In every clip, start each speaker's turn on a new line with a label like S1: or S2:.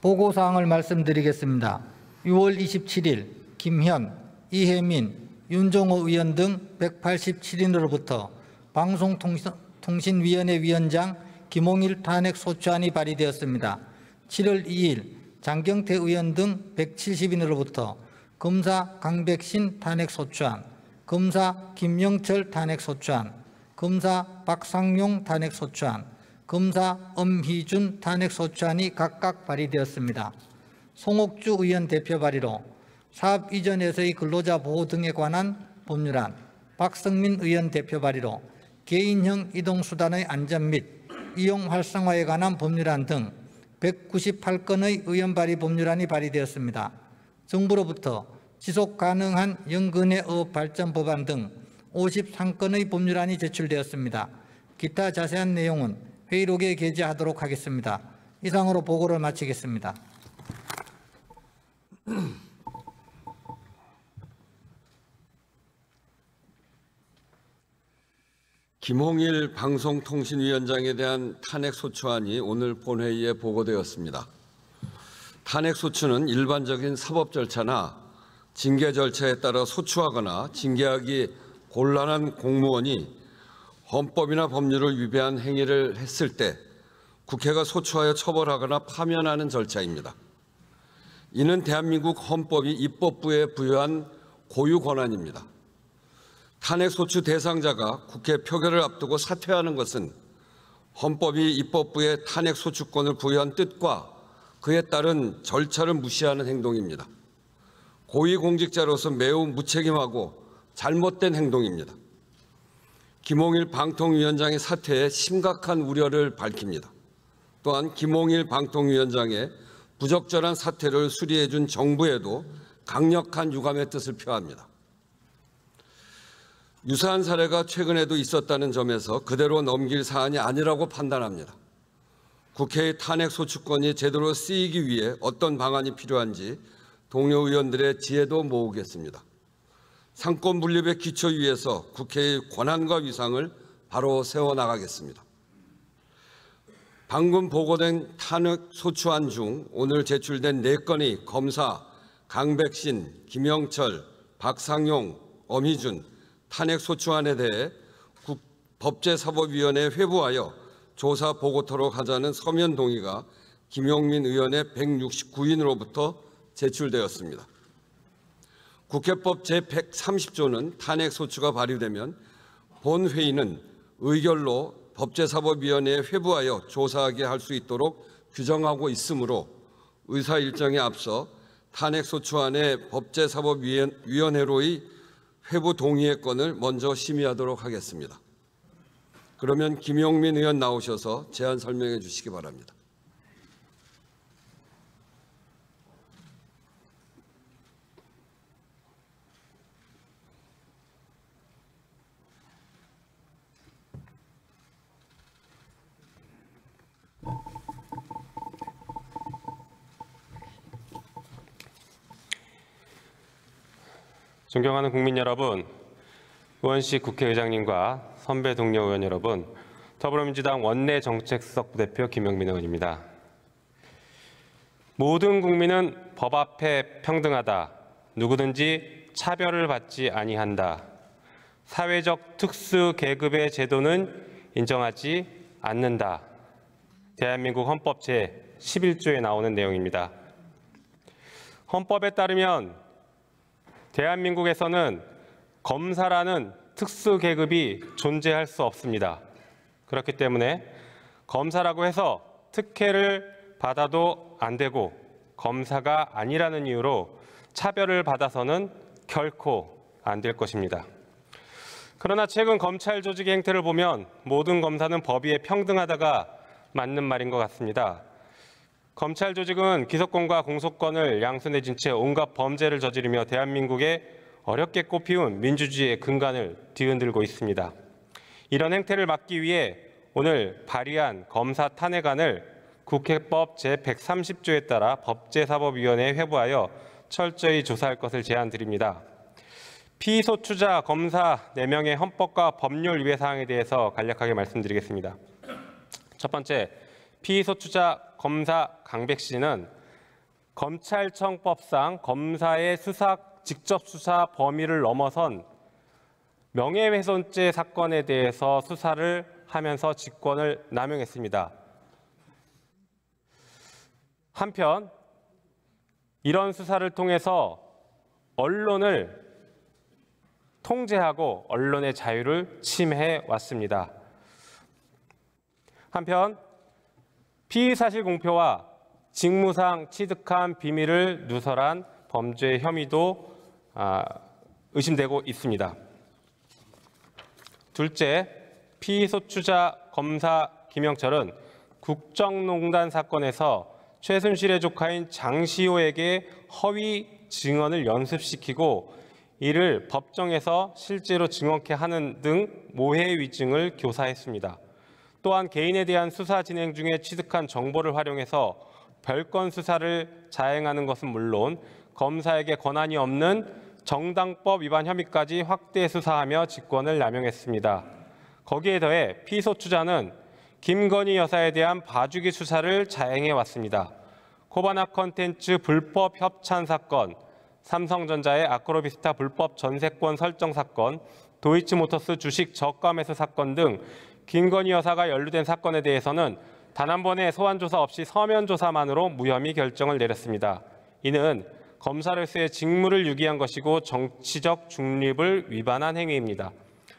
S1: 보고사항을 말씀드리겠습니다. 6월 27일 김현, 이혜민, 윤종호 의원 등 187인으로부터 방송통신위원회 위원장 김홍일 탄핵소추안이 발의되었습니다. 7월 2일 장경태 의원 등 170인으로부터 검사 강백신 탄핵소추안, 검사 김영철 탄핵소추안, 검사 박상용 탄핵소추안, 검사 엄희준 탄핵소추안이 각각 발의되었습니다. 송옥주 의원 대표 발의로 사업 이전에서의 근로자 보호 등에 관한 법률안, 박성민 의원 대표 발의로 개인형 이동수단의 안전 및 이용 활성화에 관한 법률안 등 198건의 의원 발의 법률안이 발의되었습니다. 정부로부터 지속 가능한 연근해 어업 발전 법안 등 53건의 법률안이 제출되었습니다. 기타 자세한 내용은 회의록에 게재하도록 하겠습니다. 이상으로 보고를 마치겠습니다.
S2: 김홍일 방송통신위원장에 대한 탄핵소추안이 오늘 본회의에 보고되었습니다. 탄핵소추는 일반적인 사법 절차나 징계 절차에 따라 소추하거나 징계하기 곤란한 공무원이 헌법이나 법률을 위배한 행위를 했을 때 국회가 소추하여 처벌하거나 파면하는 절차입니다. 이는 대한민국 헌법이 입법부에 부여한 고유 권한입니다. 탄핵소추 대상자가 국회 표결을 앞두고 사퇴하는 것은 헌법이 입법부에 탄핵소추권을 부여한 뜻과 그에 따른 절차를 무시하는 행동입니다. 고위공직자로서 매우 무책임하고 잘못된 행동입니다. 김홍일 방통위원장의 사퇴에 심각한 우려를 밝힙니다. 또한 김홍일 방통위원장의 부적절한 사퇴를 수리해 준 정부에도 강력한 유감의 뜻을 표합니다. 유사한 사례가 최근에도 있었다는 점에서 그대로 넘길 사안이 아니라고 판단합니다. 국회의 탄핵소추권이 제대로 쓰이기 위해 어떤 방안이 필요한지 동료 의원들의 지혜도 모으겠습니다. 상권 분립의 기초 위에서 국회의 권한과 위상을 바로 세워나가겠습니다. 방금 보고된 탄핵소추안 중 오늘 제출된 4건의 검사 강백신, 김영철, 박상용, 엄희준 탄핵소추안에 대해 법제사법위원회에 회부하여 조사 보고토록 하자는 서면 동의가 김용민 의원의 169인으로부터 제출되었습니다. 국회법 제130조는 탄핵소추가 발의되면 본회의는 의결로 법제사법위원회에 회부하여 조사하게 할 수 있도록 규정하고 있으므로 의사 일정에 앞서 탄핵소추안의 법제사법위원회로의 회부 동의의 건을 먼저 심의하도록 하겠습니다. 그러면 김용민 의원 나오셔서 제안 설명해 주시기 바랍니다.
S3: 존경하는 국민 여러분, 의원식 국회의장님과 선배 동료 의원 여러분, 더불어민주당 원내정책수석 부대표 김용민 의원입니다. 모든 국민은 법 앞에 평등하다. 누구든지 차별을 받지 아니한다. 사회적 특수 계급의 제도는 인정하지 않는다. 대한민국 헌법 제11조에 나오는 내용입니다. 헌법에 따르면 대한민국에서는 검사라는 특수 계급이 존재할 수 없습니다. 그렇기 때문에 검사라고 해서 특혜를 받아도 안 되고 검사가 아니라는 이유로 차별을 받아서는 결코 안 될 것입니다. 그러나 최근 검찰 조직의 행태를 보면 모든 검사는 법 위에 평등하다가 맞는 말인 것 같습니다. 검찰 조직은 기소권과 공소권을 양손에 쥔 채 온갖 범죄를 저지르며 대한민국의 어렵게 꽃피운 민주주의의 근간을 뒤흔들고 있습니다. 이런 행태를 막기 위해 오늘 발의한 검사 탄핵안을 국회법 제130조에 따라 법제사법위원회에 회부하여 철저히 조사할 것을 제안드립니다. 피소추자 검사 4명의 헌법과 법률 위배 사항에 대해서 간략하게 말씀드리겠습니다. 첫 번째, 피소추자 검사 강백신은 검찰청법상 검사의 직접 수사 범위를 넘어선 명예훼손죄 사건에 대해서 수사를 하면서 직권을 남용했습니다. 한편 이런 수사를 통해서 언론을 통제하고 언론의 자유를 침해해 왔습니다. 한편 피의사실 공표와 직무상 취득한 비밀을 누설한 범죄 혐의도 의심되고 있습니다. 둘째, 피소추자 검사 김영철은 국정농단 사건에서 최순실의 조카인 장시호에게 허위 증언을 연습시키고 이를 법정에서 실제로 증언케 하는 등 모해 위증을 교사했습니다. 또한 개인에 대한 수사 진행 중에 취득한 정보를 활용해서 별건 수사를 자행하는 것은 물론 검사에게 권한이 없는 정당법 위반 혐의까지 확대 수사하며 직권을 남용했습니다. 거기에 더해 피소추자는 김건희 여사에 대한 봐주기 수사를 자행해 왔습니다. 코바나 컨텐츠 불법 협찬 사건, 삼성전자의 아크로비스타 불법 전세권 설정 사건, 도이치모터스 주식 저가 매수 사건 등 김건희 여사가 연루된 사건에 대해서는 단 한 번의 소환 조사 없이 서면 조사만으로 무혐의 결정을 내렸습니다. 이는 검사로서의 직무를 유기한 것이고 정치적 중립을 위반한 행위입니다.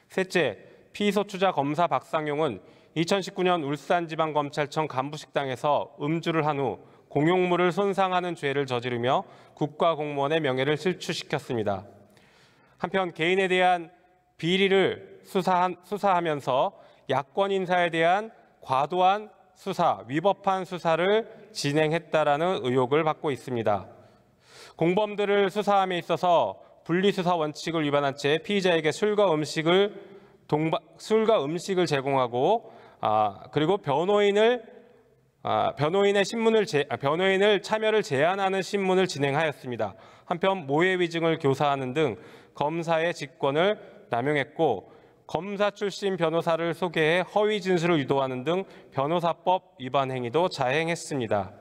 S3: 셋째, 피소추자 검사 박상용은 2019년 울산지방검찰청 간부식당에서 음주를 한 후 공용물을 손상하는 죄를 저지르며 국가공무원의 명예를 실추시켰습니다. 한편 개인에 대한 비리를 수사하면서 야권 인사에 대한 과도한 수사, 위법한 수사를 진행했다라는 의혹을 받고 있습니다. 공범들을 수사함에 있어서 분리수사 원칙을 위반한 채 피의자에게 술과 음식을 제공하고 그리고 변호인을 참여를 제한하는 신문을 진행하였습니다. 한편 모해 위증을 교사하는 등 검사의 직권을 남용했고 검사 출신 변호사를 소개해 허위 진술을 유도하는 등 변호사법 위반 행위도 자행했습니다.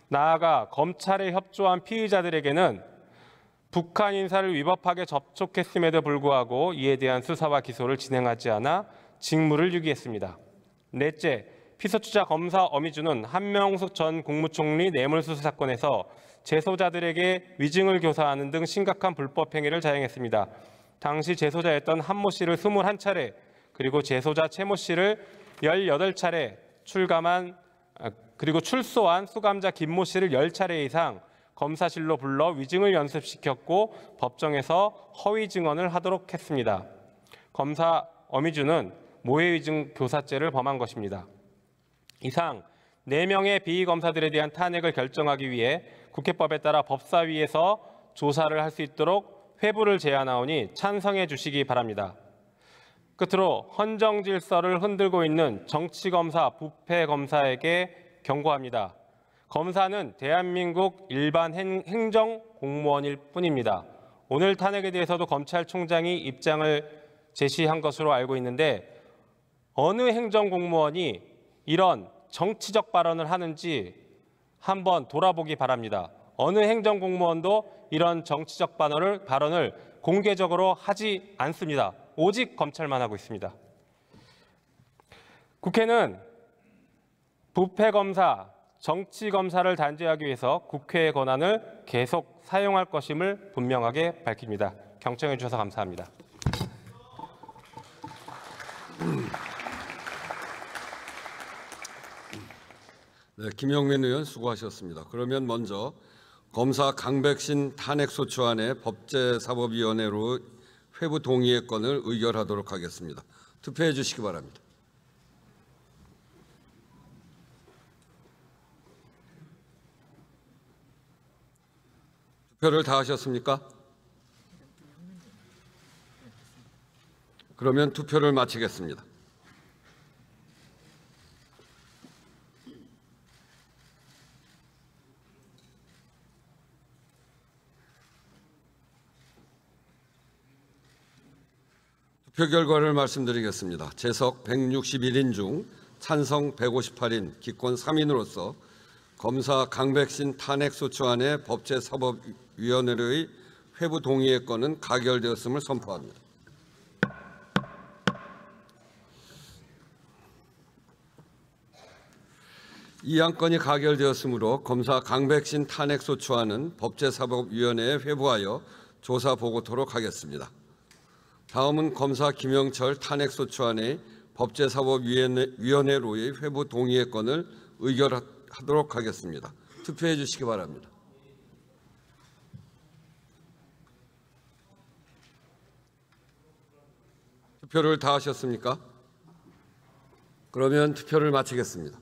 S3: 나아가 검찰에 협조한 피의자들에게는 북한 인사를 위법하게 접촉했음에도 불구하고 이에 대한 수사와 기소를 진행하지 않아 직무를 유기했습니다. 넷째, 피소추자 검사 엄희준은 한명숙 전 국무총리 뇌물수수 사건에서 재소자들에게 위증을 교사하는 등 심각한 불법 행위를 자행했습니다. 당시 재소자였던 한모 씨를 21차례 그리고 재소자 최모 씨를 18차례 그리고 출소한 수감자 김모 씨를 10차례 이상 검사실로 불러 위증을 연습시켰고 법정에서 허위 증언을 하도록 했습니다. 검사 엄희준은 모해 위증 교사죄를 범한 것입니다. 이상 4명의 비검사들에 대한 탄핵을 결정하기 위해 국회법에 따라 법사위에서 조사를 할 수 있도록 회부를 제안하오니 찬성해 주시기 바랍니다. 끝으로 헌정 질서를 흔들고 있는 정치검사, 부패검사에게 경고합니다. 검사는 대한민국 일반 행정공무원일 뿐입니다. 오늘 탄핵에 대해서도 검찰총장이 입장을 제시한 것으로 알고 있는데 어느 행정공무원이 이런 정치적 발언을 하는지 한번 돌아보기 바랍니다. 어느 행정공무원도 이런 정치적 발언을 공개적으로 하지 않습니다. 오직 검찰만 하고 있습니다. 국회는 부패검사, 정치검사를 단죄하기 위해서 국회의 권한을 계속 사용할 것임을 분명하게 밝힙니다. 경청해 주셔서 감사합니다.
S2: 네, 김영민 의원 수고하셨습니다. 그러면 먼저 검사 강백신 탄핵소추안의 법제사법위원회로 회부 동의의 건을 의결하도록 하겠습니다. 투표해 주시기 바랍니다. 투표를 다 하셨습니까? 그러면 투표를 마치겠습니다. 투표 결과를 말씀드리겠습니다. 재석 161인 중 찬성 158인, 기권 3인으로서 검사 강백신 탄핵소추안의 법제사법위원회의 회부 동의의 건은 가결되었음을 선포합니다. 이 안건이 가결되었으므로 검사 강백신 탄핵소추안은 법제사법위원회에 회부하여 조사 보고토록 하겠습니다. 다음은 검사 김영철 탄핵소추안의 법제사법위원회로의 회부 동의의 건을 의결하도록 하겠습니다. 투표해 주시기 바랍니다. 투표를 다 하셨습니까? 그러면 투표를 마치겠습니다.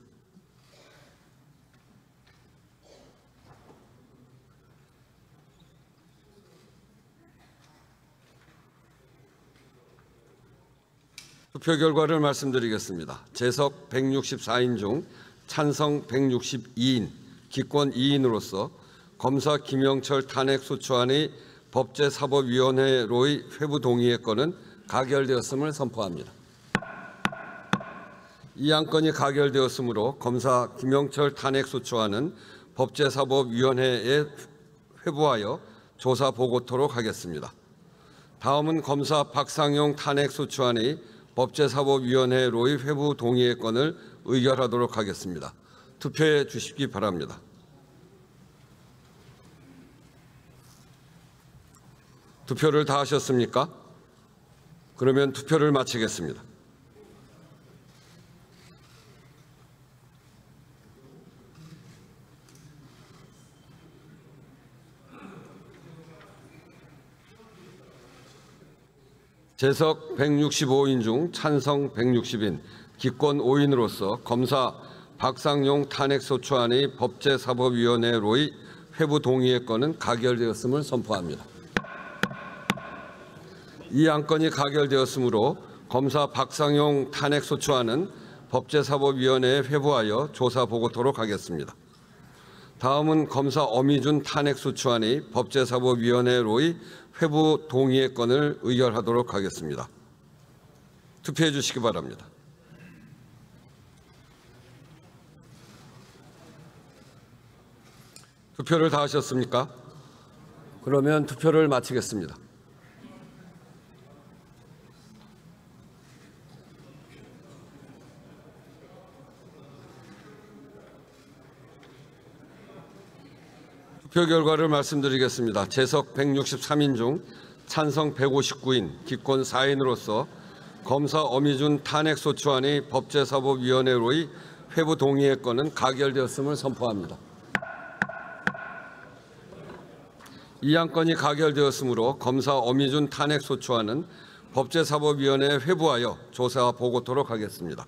S2: 투표 결과를 말씀드리겠습니다. 재석 164인 중 찬성 162인, 기권 2인으로서 검사 김영철 탄핵소추안의 법제사법위원회로의 회부 동의의 건은 가결되었음을 선포합니다. 이 안건이 가결되었으므로 검사 김영철 탄핵소추안은 법제사법위원회에 회부하여 조사 보고토록 하겠습니다. 다음은 검사 박상용 탄핵소추안의 법제사법위원회로의 회부 동의의 건을 의결하도록 하겠습니다. 투표해 주시기 바랍니다. 투표를 다 하셨습니까? 그러면 투표를 마치겠습니다. 재석 165인 중 찬성 160인, 기권 5인으로서 검사 박상용 탄핵소추안의 법제사법위원회로의 회부 동의의 건은 가결되었음을 선포합니다. 이 안건이 가결되었으므로 검사 박상용 탄핵소추안은 법제사법위원회에 회부하여 조사 보고토록 하겠습니다. 다음은 검사 어미준 탄핵소추안의 법제사법위원회로의 회부 동의의 건을 의결하도록 하겠습니다. 투표해 주시기 바랍니다. 투표를 다 하셨습니까? 그러면 투표를 마치겠습니다. 투표 결과를 말씀드리겠습니다. 재석 163인 중 찬성 159인, 기권 4인으로서 검사 어미준 탄핵소추안의 법제사법위원회로의 회부 동의의 건은 가결되었음을 선포합니다. 이 안건이 가결되었으므로 검사 어미준 탄핵소추안은 법제사법위원회에 회부하여 조사 보고토록 하겠습니다.